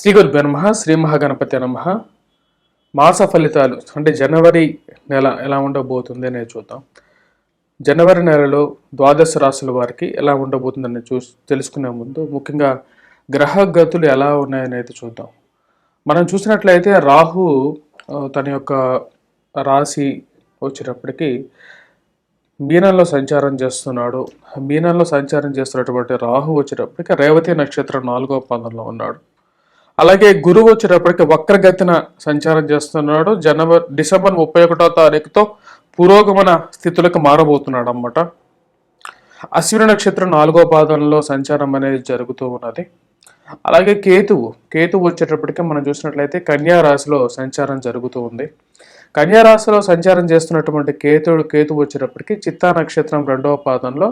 శ్రీ గురుభ్యో నమః. శ్రీ మహాగణపతి నమః. మాస ఫలితాలు అంటే జనవరి నెల ఎలా ఉండబోతుంది అనేది చూద్దాం. జనవరి నెలలో ద్వాదశ రాశుల వారికి ఎలా ఉండబోతుందని తెలుసుకునే ముందు ముఖ్యంగా గ్రహ గతులు ఎలా ఉన్నాయనేది చూద్దాం. మనం చూసినట్లయితే రాహు తన యొక్క రాశి వచ్చేటప్పటికి మీనంలో సంచారం చేస్తున్నాడు. మీనంలో సంచారం చేస్తున్నటువంటి రాహు వచ్చేటప్పటికి రేవతి నక్షత్రం 4వ పాదంలో ఉన్నాడు. అలాగే గురువు వచ్చేటప్పటికి వక్రగతిన సంచారం చేస్తున్నాడు. డిసెంబర్ 31వ తారీఖుతో పురోగమన స్థితులకు మారబోతున్నాడు అన్నమాట. అశ్విని నక్షత్రం 4వ పాదంలో సంచారం అనేది జరుగుతూ ఉన్నది. అలాగే కేతువు వచ్చేటప్పటికి మనం చూసినట్లయితే కన్యా రాశిలో సంచారం జరుగుతూ ఉంది. కన్యా రాశిలో సంచారం చేస్తున్నటువంటి కేతువు వచ్చేటప్పటికి చిత్తా నక్షత్రం 2వ పాదంలో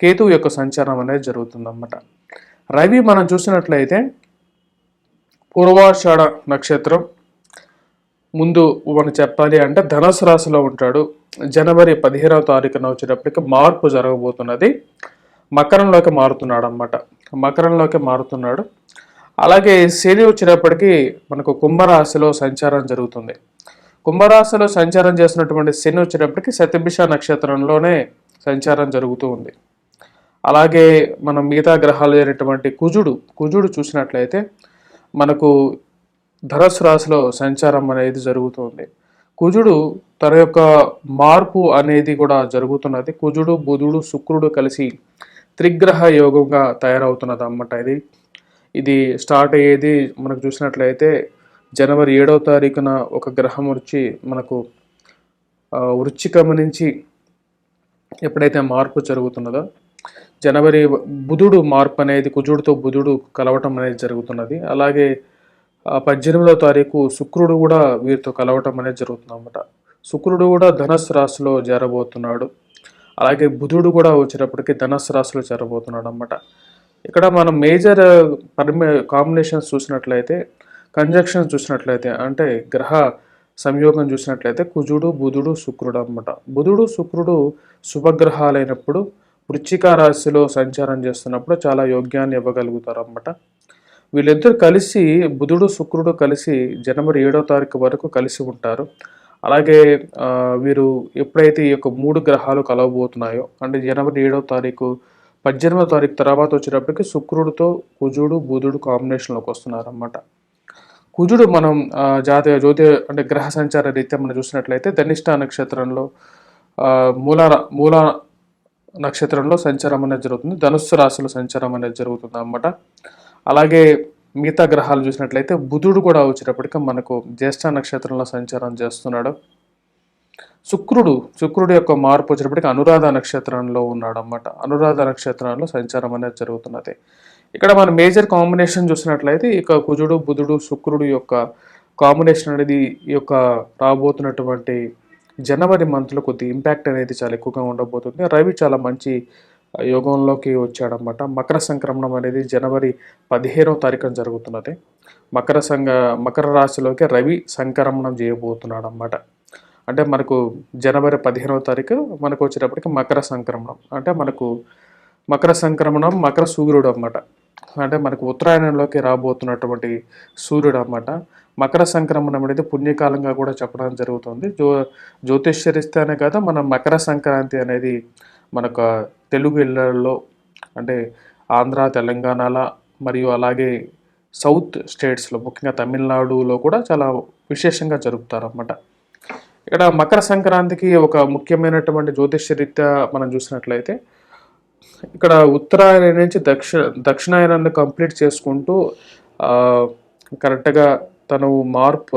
కేతువు యొక్క సంచారం అనేది జరుగుతుంది అన్నమాట. రవి మనం చూసినట్లయితే పూర్వాషాఢ నక్షత్రం ముందు మనం చెప్పాలి అంటే ధనుసు రాశిలో ఉంటాడు. జనవరి 15వ తారీఖున వచ్చేటప్పటికి మార్పు జరగబోతున్నది. మకరంలోకి మారుతున్నాడు. అలాగే శని వచ్చేటప్పటికి మనకు కుంభరాశిలో సంచారం జరుగుతుంది. కుంభరాశిలో సంచారం చేసినటువంటి శని వచ్చేటప్పటికి శతభిష నక్షత్రంలోనే సంచారం జరుగుతూ ఉంది. అలాగే మనం మిగతా గ్రహాలు అయినటువంటి కుజుడు చూసినట్లయితే మనకు ధనుసు రాశిలో సంచారం అనేది జరుగుతుంది. కుజుడు తన యొక్క మార్పు అనేది కూడా జరుగుతున్నది. కుజుడు బుధుడు శుక్రుడు కలిసి త్రిగ్రహ యోగంగా తయారవుతున్నది అన్నమాట. ఇది స్టార్ట్ అయ్యేది మనకు చూసినట్లయితే జనవరి 7వ తారీఖున ఒక గ్రహం వచ్చి మనకు వృశ్చికం నుంచి ఎప్పుడైతే మార్పు జరుగుతున్నదో జనవరి బుధుడు మార్పు అనేది కుజుడితో బుధుడు కలవటం అనేది జరుగుతున్నది. అలాగే 18వ తారీఖు శుక్రుడు కూడా వీరితో కలవటం అనేది జరుగుతుంది అన్నమాట. శుక్రుడు కూడా ధనుస్సు రాశిలో చేరబోతున్నాడు. అలాగే బుధుడు కూడా వచ్చేటప్పటికి ధనుస్సు రాశిలో చేరబోతున్నాడు అన్నమాట. ఇక్కడ మనం మేజర్ కాంబినేషన్స్ చూసినట్లయితే కంజంక్షన్స్ చూసినట్లయితే అంటే గ్రహ సంయోగం చూసినట్లయితే కుజుడు బుధుడు శుక్రుడు అన్నమాట. బుధుడు శుక్రుడు శుభగ్రహాలైనప్పుడు వృశ్చిక రాశిలో సంచారం చేస్తున్నప్పుడు చాలా యోగ్యాన్ని ఇవ్వగలుగుతారు అన్నమాట. వీళ్ళిద్దరు కలిసి బుధుడు శుక్రుడు కలిసి జనవరి 7వ తారీఖు వరకు కలిసి ఉంటారు. అలాగే వీరు ఎప్పుడైతే ఈ యొక్క 3 గ్రహాలు కలవబోతున్నాయో అంటే జనవరి 7వ తారీఖు 18వ తారీఖు తర్వాత వచ్చేటప్పటికి శుక్రుడితో కుజుడు బుధుడు కాంబినేషన్లోకి వస్తున్నారు అన్నమాట. కుజుడు మనం జ్యోతి అంటే గ్రహ సంచార రీత్యా మనం చూసినట్లయితే ధనిష్ట నక్షత్రంలో మూల నక్షత్రంలో సంచారం అనేది జరుగుతుంది. ధనుస్సు రాశిలో సంచారం అనేది జరుగుతుంది అన్నమాట. అలాగే మిగతా గ్రహాలు చూసినట్లయితే బుధుడు కూడా వచ్చేటప్పటికి మనకు జ్యేష్ఠ నక్షత్రంలో సంచారం చేస్తున్నాడు. శుక్రుడు యొక్క మార్పు వచ్చేటప్పటికి అనురాధ నక్షత్రంలో ఉన్నాడు అన్నమాట. అనురాధ నక్షత్రంలో సంచారం అనేది జరుగుతున్నది. ఇక్కడ మన మేజర్ కాంబినేషన్ చూసినట్లయితే ఇక కుజుడు బుధుడు శుక్రుడు యొక్క కాంబినేషన్ అనేది ఈ యొక్క రాబోతున్నటువంటి జనవరి మంత్లో కొద్ది ఇంపాక్ట్ అనేది చాలా ఎక్కువగా ఉండబోతుంది. రవి చాలా మంచి యోగంలోకి వచ్చాడనమాట. మకర సంక్రమణం అనేది జనవరి 15వ తారీఖున జరుగుతున్నది. మకర రాశిలోకి రవి సంక్రమణం చేయబోతున్నాడు అన్నమాట. అంటే మనకు జనవరి 15వ తారీఖు మనకు వచ్చేటప్పటికి మకర సంక్రమణం అంటే మనకు మకర సంక్రమణం మకర సూర్యుడు అన్నమాట. అంటే మనకు ఉత్తరాయణంలోకి రాబోతున్నటువంటి సూర్యుడు అన్నమాట. మకర సంక్రమణం అనేది పుణ్యకాలంగా కూడా చెప్పడం జరుగుతుంది. జ్యోతిష్యరిస్తేనే కదా మన మకర సంక్రాంతి అనేది మనకు తెలుగు ఇళ్లలో అంటే ఆంధ్ర తెలంగాణలో మరియు అలాగే సౌత్ స్టేట్స్లో ముఖ్యంగా తమిళనాడులో కూడా చాలా విశేషంగా జరుపుతారన్నమాట. ఇక్కడ మకర సంక్రాంతికి ఒక ముఖ్యమైనటువంటి జ్యోతిష్యరీత్యా మనం చూసినట్లయితే ఇక్కడ ఉత్తరాయణ నుంచి దక్షిణాయనాన్ని కంప్లీట్ చేసుకుంటూ కరెక్ట్గా తను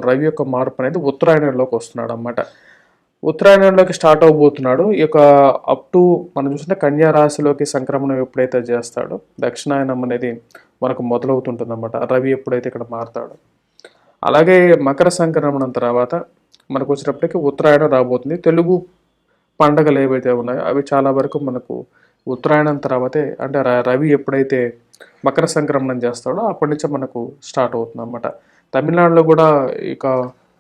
రవి యొక్క మార్పు అనేది ఉత్తరాయణంలోకి వస్తున్నాడు అన్నమాట. ఉత్తరాయణంలోకి స్టార్ట్ అవబోతున్నాడు. ఈ యొక్క అప్ టు మనం చూసిన కన్యా రాశిలోకి సంక్రమణం ఎప్పుడైతే చేస్తాడో దక్షిణాయనం అనేది మనకు మొదలవుతుంటుంది అన్నమాట. రవి ఎప్పుడైతే ఇక్కడ మారుతాడో అలాగే మకర సంక్రమణం తర్వాత మనకు వచ్చేటప్పటికి ఉత్తరాయణం రాబోతుంది. తెలుగు పండగలు ఏవైతే ఉన్నాయో అవి చాలా వరకు మనకు ఉత్తరాయణం తర్వాతే అంటే రవి ఎప్పుడైతే మకర సంక్రమణం చేస్తాడో అప్పటి నుంచే మనకు స్టార్ట్ అవుతుంది అన్నమాట. తమిళనాడులో కూడా ఇక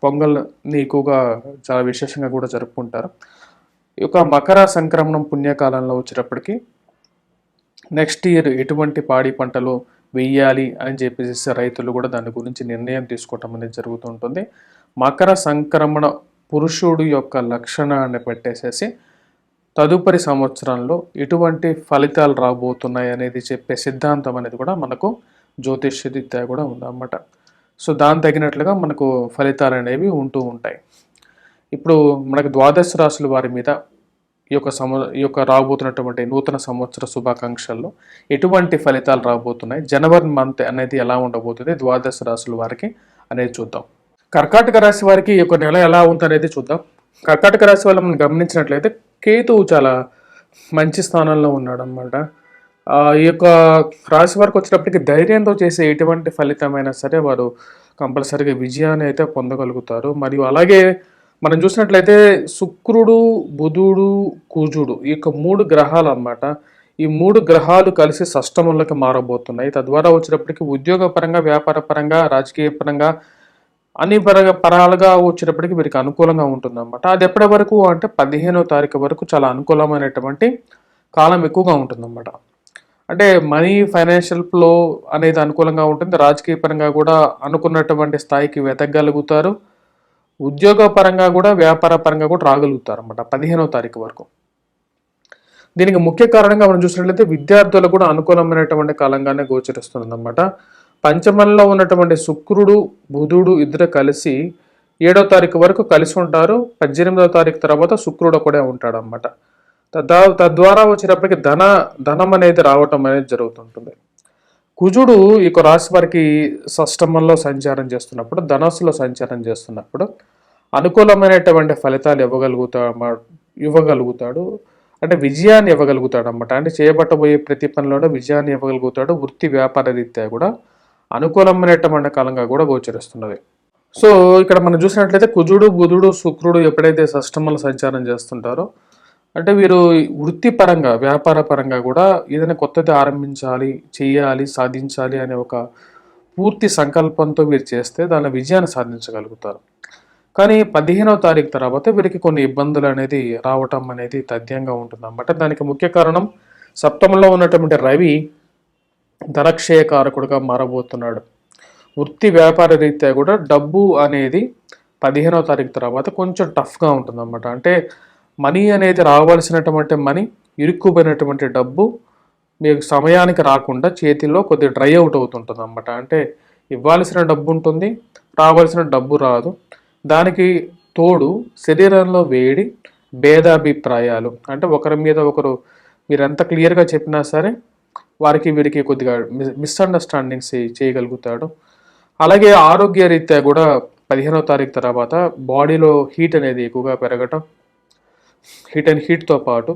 పొంగల్ని ఎక్కువగా చాలా విశేషంగా కూడా జరుపుకుంటారు. ఈ యొక్క మకర సంక్రమణం పుణ్యకాలంలో వచ్చేటప్పటికి నెక్స్ట్ ఇయర్ ఎటువంటి పాడి పంటలు వెయ్యాలి అని చెప్పేసి రైతులు కూడా దాని గురించి నిర్ణయం తీసుకోవటం అనేది జరుగుతుంటుంది. మకర సంక్రమణ పురుషుడు యొక్క లక్షణాన్ని పెట్టేసేసి తదుపరి సంవత్సరంలో ఎటువంటి ఫలితాలు రాబోతున్నాయి అనేది చెప్పే సిద్ధాంతం అనేది కూడా మనకు జ్యోతిష్య రీత్యా కూడా ఉందన్నమాట. సో దాని తగినట్లుగా మనకు ఫలితాలు అనేవి ఉంటూ ఉంటాయి. ఇప్పుడు మనకు ద్వాదశ రాశుల వారి మీద ఈ యొక్క రాబోతున్నటువంటి నూతన సంవత్సర శుభాకాంక్షల్లో ఎటువంటి ఫలితాలు రాబోతున్నాయి, జనవరి మంత్ అనేది ఎలా ఉండబోతుంది ద్వాదశ రాశుల వారికి అనేది చూద్దాం. కర్కాటక రాశి వారికి ఈ యొక్క నెల ఎలా ఉందనేది చూద్దాం. కర్కాటక రాశి వాళ్ళు మనం గమనించినట్లయితే కేతువు చాలా మంచి స్థానంలో ఉన్నాడు అనమాట. ఈ యొక్క రాశి వారికి వచ్చేటప్పటికి ధైర్యంతో చేసే ఎటువంటి ఫలితమైనా సరే వారు కంపల్సరీగా విజయాన్ని అయితే పొందగలుగుతారు. మరియు అలాగే మనం చూసినట్లయితే శుక్రుడు, బుధుడు, కుజుడు ఈ యొక్క 3 గ్రహాలు అన్నమాట. ఈ 3 గ్రహాలు కలిసి షష్టమంలోకి మారబోతున్నాయి. తద్వారా వచ్చేటప్పటికి ఉద్యోగ పరంగా, వ్యాపార పరంగా, రాజకీయ పరంగా అన్ని పరాలుగా వచ్చేటప్పటికి వీరికి అనుకూలంగా ఉంటుందన్నమాట. అది ఎప్పటి వరకు అంటే 15వ తారీఖు వరకు చాలా అనుకూలమైనటువంటి కాలం ఎక్కువగా ఉంటుందన్నమాట. అంటే మనీ, ఫైనాన్షియల్ ఫ్లో అనేది అనుకూలంగా ఉంటుంది. రాజకీయ పరంగా కూడా అనుకున్నటువంటి స్థాయికి వెతకగలుగుతారు. ఉద్యోగ పరంగా కూడా, వ్యాపార పరంగా కూడా రాగలుగుతారు అన్నమాట 15వ తారీఖు వరకు. దీనికి ముఖ్య కారణంగా మనం చూసినట్లయితే విద్యార్థులకు కూడా అనుకూలమైనటువంటి కాలంగానే గోచరిస్తుంది అన్నమాట. పంచమంలో ఉన్నటువంటి శుక్రుడు, బుధుడు ఇద్దరు కలిసి 7వ తారీఖు వరకు కలిసి ఉంటారు. 18వ తారీఖు తర్వాత శుక్రుడు ఒకడే ఉంటాడు అన్నమాట. తద్వారా వచ్చేటప్పటికి ధనం అనేది రావటం అనేది జరుగుతుంటుంది. కుజుడు ఈ రాశి వారికి షష్టమంలో సంచారం చేస్తున్నప్పుడు, ధనస్సులో సంచారం చేస్తున్నప్పుడు అనుకూలమైనటువంటి ఫలితాలు ఇవ్వగలుగుతాడు. అంటే విజయాన్ని ఇవ్వగలుగుతాడు అన్నమాట. అంటే చేయబట్టబోయే ప్రతి పనిలోనూ విజయాన్ని ఇవ్వగలుగుతాడు. వృత్తి వ్యాపార రీత్యా కూడా అనుకూలమైనటువంటి కాలంగా కూడా గోచరిస్తున్నది. సో ఇక్కడ మనం చూసినట్లయితే కుజుడు, బుధుడు, శుక్రుడు ఎప్పుడైతే షష్టమంలో సంచారం చేస్తుంటారో అంటే వీరు వృత్తిపరంగా, వ్యాపార పరంగా కూడా ఏదైనా కొత్తది ఆరంభించాలి, చేయాలి, సాధించాలి అనే ఒక పూర్తి సంకల్పంతో వీరు చేస్తే దాని విజయాన్ని సాధించగలుగుతారు. కానీ 15వ తారీఖు తర్వాత వీరికి కొన్ని ఇబ్బందులు అనేది రావటం అనేది తథ్యంగా ఉంటుంది అన్నమాట. దానికి ముఖ్య కారణం సప్తమంలో ఉన్నటువంటి రవి ధనక్షయకారకుడుగా మారబోతున్నాడు. వృత్తి వ్యాపార రీత్యా కూడా డబ్బు అనేది 15వ తారీఖు తర్వాత కొంచెం టఫ్గా ఉంటుంది అన్నమాట. అంటే మనీ అనేది రావాల్సినటువంటి మనీ, ఇరుక్కుపోయినటువంటి డబ్బు మీకు సమయానికి రాకుండా చేతిలో కొద్దిగా డ్రై అవుట్ అవుతుంటుంది అన్నమాట. అంటే ఇవ్వాల్సిన డబ్బు ఉంటుంది, రావాల్సిన డబ్బు రాదు. దానికి తోడు శరీరంలో వేడి, భేదాభిప్రాయాలు, అంటే ఒకరి మీద ఒకరు మీరు ఎంత క్లియర్గా చెప్పినా సరే వీరికి కొద్దిగా మిస్అండర్స్టాండింగ్స్ చేయగలుగుతాడు. అలాగే ఆరోగ్య రీత్యా కూడా 15వ తారీఖు తర్వాత బాడీలో హీట్ అనేది ఎక్కువగా పెరగటం, హీట్తో పాటు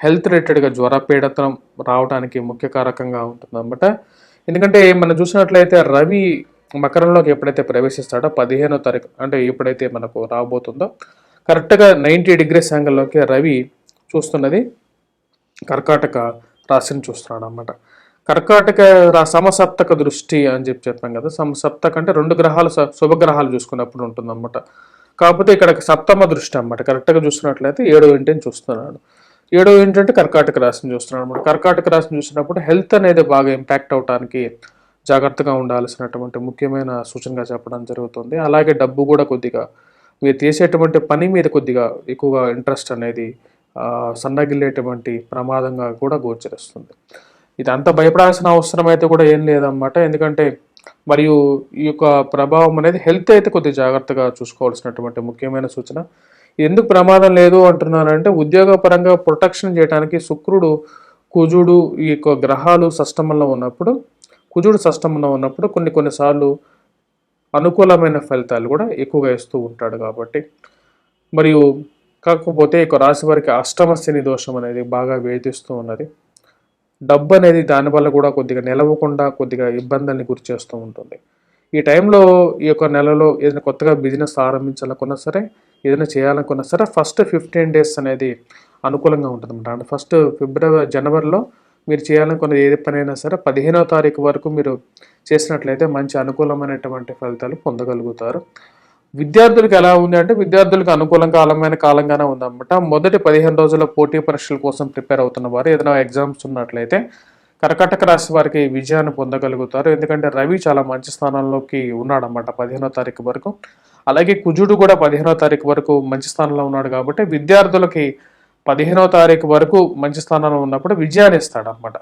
హెల్త్ రిలేటెడ్గా జ్వరపీడతం రావడానికి ముఖ్య కారకంగా ఉంటుందన్నమాట. ఎందుకంటే మనం చూసినట్లయితే రవి మకరంలోకి ఎప్పుడైతే ప్రవేశిస్తాడో 15వ తారీఖు అంటే ఎప్పుడైతే మనకు రాబోతుందో కరెక్ట్గా 90 డిగ్రీస్ యాంగిల్లోకి రవి చూస్తున్నది కర్కాటక రాశిని చూస్తున్నాడు అన్నమాట. కర్కాటక సమసప్తక దృష్టి అని చెప్పాం కదా. సమసప్తక అంటే 2 గ్రహాలు శుభగ్రహాలు చూసుకున్నప్పుడు ఉంటుందన్నమాట. కాకపోతే ఇక్కడ సప్తమ దృష్టి అన్నమాట. కరెక్ట్గా చూస్తున్నట్లయితే 7వ ఇంటిని చూస్తున్నాడు. 7వ ఇంటి అంటే కర్కాటక రాశిని చూస్తున్నాడు అన్నమాట. కర్కాటక రాశిని చూసినప్పుడు హెల్త్ అనేది బాగా ఇంపాక్ట్ అవడానికి జాగ్రత్తగా ఉండాల్సినటువంటి ముఖ్యమైన సూచనగా చెప్పడం జరుగుతుంది. అలాగే డబ్బు కూడా కొద్దిగా మీరు చేసేటువంటి పని మీద కొద్దిగా ఎక్కువగా ఇంట్రెస్ట్ అనేది సన్నగిల్లేటువంటి ప్రమాదంగా కూడా గోచరిస్తుంది. ఇదంతా భయపడాల్సిన అవసరం అయితే కూడా ఏం లేదన్నమాట. ఎందుకంటే మరియు ఈ యొక్క ప్రభావం అనేది హెల్త్ అయితే కొద్దిగా జాగ్రత్తగా చూసుకోవాల్సినటువంటి ముఖ్యమైన సూచన. ఎందుకు ప్రమాదం లేదు అంటున్నానంటే ఉద్యోగ పరంగా ప్రొటెక్షన్ చేయడానికి శుక్రుడు, కుజుడు ఈ యొక్క గ్రహాలు షష్టమంలో ఉన్నప్పుడు, కుజుడు షష్టమంలో ఉన్నప్పుడు కొన్నిసార్లు అనుకూలమైన ఫలితాలు కూడా ఎక్కువగా ఇస్తూ ఉంటాడు కాబట్టి. మరియు కాకపోతే ఈ రాశి వారికి అష్టమ శని దోషం అనేది బాగా వేధిస్తూ ఉన్నది. డబ్బు అనేది దానివల్ల కూడా కొద్దిగా నిలవకుండా కొద్దిగా ఇబ్బందుల్ని గురి చేస్తూ ఉంటుంది. ఈ టైంలో ఈ యొక్క నెలలో ఏదైనా కొత్తగా బిజినెస్ ఆరంభించాలనుకున్నా సరే, ఏదైనా చేయాలనుకున్నా సరే ఫస్ట్ 15 డేస్ అనేది అనుకూలంగా ఉంటుంది అన్నమాట. అంటే ఫస్ట్ జనవరిలో మీరు చేయాలనుకున్న ఏ పనైనా సరే 15వ తారీఖు వరకు మీరు చేసినట్లయితే మంచి అనుకూలమైనటువంటి ఫలితాలు పొందగలుగుతారు. విద్యార్థులకు ఎలా ఉంది అంటే విద్యార్థులకు అనుకూలమైన కాలంగానే ఉందన్నమాట. మొదటి 15 రోజుల పోటీ పరీక్షల కోసం ప్రిపేర్ అవుతున్న వారు ఏదైనా ఎగ్జామ్స్ ఉన్నట్లయితే కర్కాటక రాశి వారికి విజయాన్ని పొందగలుగుతారు. ఎందుకంటే రవి చాలా మంచి స్థానంలోకి ఉన్నాడన్నమాట 15వ తారీఖు వరకు. అలాగే కుజుడు కూడా 15వ తారీఖు వరకు మంచి స్థానంలో ఉన్నాడు కాబట్టి విద్యార్థులకి 15వ తారీఖు వరకు మంచి స్థానంలో ఉన్నప్పుడు విజయాన్ని ఇస్తాడన్నమాట.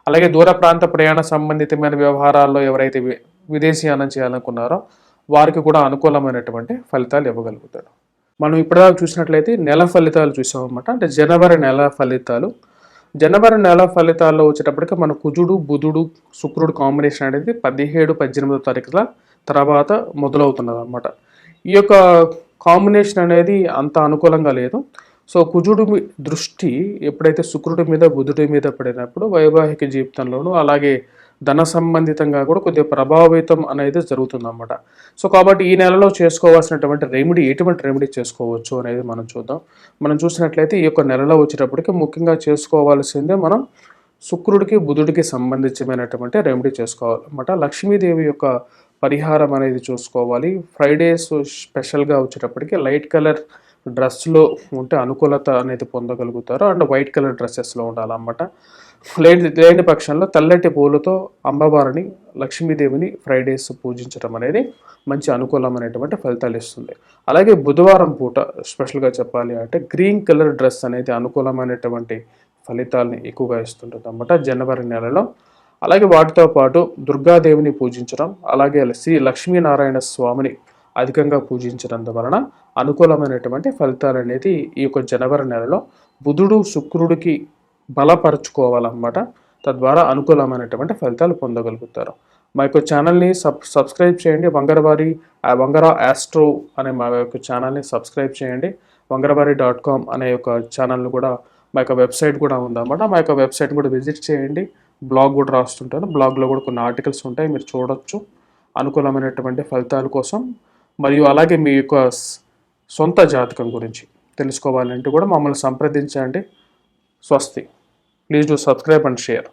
అలాగే దూర ప్రాంత ప్రయాణ సంబంధితమైన వ్యవహారాల్లో ఎవరైతే విదేశీయానం చేయాలనుకున్నారో వారికి కూడా అనుకూలమైనటువంటి ఫలితాలు ఇవ్వగలుగుతాడు. మనం ఇప్పటిదాకా చూసినట్లయితే నెల ఫలితాలు చూసామన్నమాట. అంటే జనవరి నెల ఫలితాలు. జనవరి నెల ఫలితాల్లో వచ్చేటప్పటికి మన కుజుడు, బుధుడు, శుక్రుడు కాంబినేషన్ అనేది 17, 18వ తారీఖుల తర్వాత మొదలవుతున్నది అన్నమాట. ఈ యొక్క కాంబినేషన్ అనేది అంత అనుకూలంగా లేదు. సో కుజుడు దృష్టి ఎప్పుడైతే శుక్రుడి మీద, బుధుడి మీద పడినప్పుడు వైవాహిక జీవితంలోనూ అలాగే ధన సంబంధితంగా కూడా కొద్దిగా ప్రభావితం అనేది జరుగుతుందన్నమాట. సో కాబట్టి ఈ నెలలో చేసుకోవాల్సినటువంటి రెమెడీ, ఎటువంటి రెమెడీ చేసుకోవచ్చు అనేది మనం చూద్దాం. మనం చూసినట్లయితే ఈ యొక్క నెలలో వచ్చేటప్పటికి ముఖ్యంగా చేసుకోవాల్సిందే మనం శుక్రుడికి, బుధుడికి సంబంధించినటువంటి రెమెడీ చేసుకోవాలన్నమాట. లక్ష్మీదేవి యొక్క పరిహారం అనేది చూసుకోవాలి. ఫ్రైడేస్ స్పెషల్గా వచ్చేటప్పటికి లైట్ కలర్ డ్రెస్లో ఉంటే అనుకూలత అనేది పొందగలుగుతారు. అండ్ వైట్ కలర్ డ్రెస్సెస్లో ఉండాలన్నమాట. లేని పక్షంలో తెల్లటి పూలతో అమ్మవారిని, లక్ష్మీదేవిని ఫ్రైడేస్ పూజించడం అనేది మంచి అనుకూలమైనటువంటి ఫలితాలు ఇస్తుంది. అలాగే బుధవారం పూట స్పెషల్గా చెప్పాలి అంటే గ్రీన్ కలర్ డ్రెస్ అనేది అనుకూలమైనటువంటి ఫలితాలని ఎక్కువగా ఇస్తుంటుంది అన్నమాట జనవరి నెలలో. అలాగే వాటితో పాటు దుర్గాదేవిని పూజించడం, అలాగే శ్రీ లక్ష్మీనారాయణ స్వామిని అధికంగా పూజించడం వలన అనుకూలమైనటువంటి ఫలితాలు అనేది ఈ యొక్క జనవరి నెలలో బుధుడు, శుక్రుడికి బలపరుచుకోవాలన్నమాట. తద్వారా అనుకూలమైనటువంటి ఫలితాలు పొందగలుగుతారు. మా యొక్క ఛానల్ని సబ్స్క్రైబ్ చేయండి. వంగర ఆస్ట్రో అనే మా యొక్క ఛానల్ని సబ్స్క్రైబ్ చేయండి. వంగరవారి.com అనే యొక్క ఛానల్ని కూడా, మా యొక్క వెబ్సైట్ కూడా ఉందన్నమాట. మా యొక్క వెబ్సైట్ కూడా విజిట్ చేయండి. బ్లాగ్ కూడా రాస్తుంటాను. బ్లాగ్లో కూడా కొన్ని ఆర్టికల్స్ ఉంటాయి, మీరు చూడొచ్చు అనుకూలమైనటువంటి ఫలితాల కోసం. మరియు అలాగే మీ యొక్క సొంత జాతకం గురించి తెలుసుకోవాలంటే కూడా మమ్మల్ని సంప్రదించండి. స్వస్తి. Please do subscribe and share.